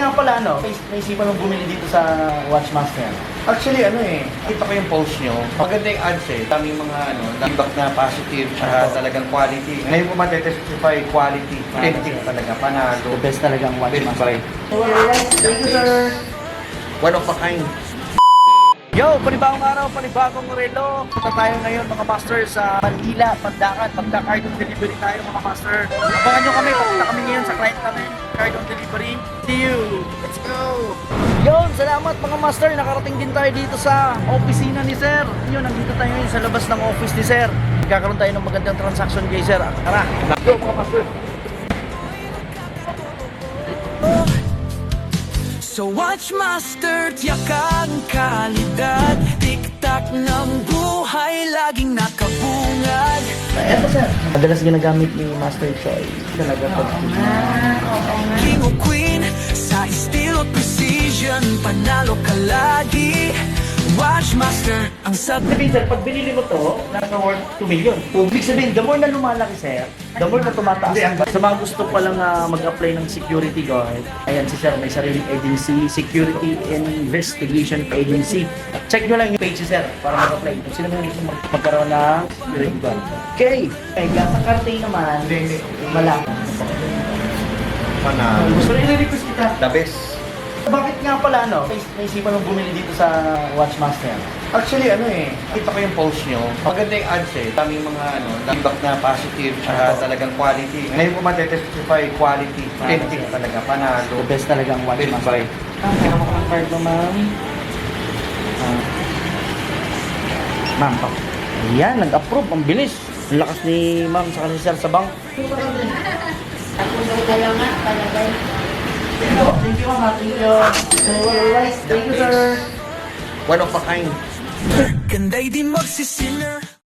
nga pala, naisipan mong bumili dito sa Watchmaster? Actually, kita ko yung post nyo. Maganda yung ads eh. Daming mga feedback na positive, tsaka talagang quality. Ngayon ko matestify quality. Authentic talaga, panalo. The best talagang Best Watchmaster. buy. Alright, thank you, sir. One of a kind. Yo, panibagong araw, panibagong relo. Punta tayo ngayon mga master sa Manila, Pandakan. Magka-card on delivery tayo mga master. Abangan nyo kami, papunta kami ngayon sa client namin. Card on delivery. See you! Let's go! Yon, salamat mga master. Nakarating din tayo dito sa opisina ni sir. Yun, nandito tayo ngayon sa labas ng office ni sir. Magkakaroon tayo ng magandang transaction kay sir. Tara, let's go mga master. So Watchmaster, tiyak ang kalidad. Tiktak ng buhay, laging nakabungad. Eto sir, madalas ginagamit ni Master Choi. Talaga pag King o Queen, sa estilo at precision, panalo ka lagi. Watchmaster, ang sabihin sir, pag binili mo to, nasa worth 2 million. Ibig sabihin, the more na lumalaki sir, the more na tumataas. Sa mga gusto pa lang mag-apply ng security guard, ayan si sir, may sariling agency, Security Investigation Agency. Check nyo lang yung page si sir para mag-apply. Kung sino mo gusto magkaroon ng security guard. Okay, sa karting naman, malaki. Panalo. Gusto rin i-request kita. The best. Bakit nga pala, naisipan mong bumili dito sa Watchmaster? Actually, kita ko yung post nyo. Maganda yung ads eh. Daming mga feedback na positive, tsaka talagang quality. Ngayon ko matestify quality. Authentic talaga, panalo. The best talagang Best Watchmaster. buy. Meron ko ng card mo, ma'am. Ma'am, ayan, nag-approve. Ang bilis. Ang lakas ni ma'am sa kanila sir sa bank. Thank you, ma'am. Thank you. Alright, thank you, sir. One of a kind. Ganda'y di magsisinner.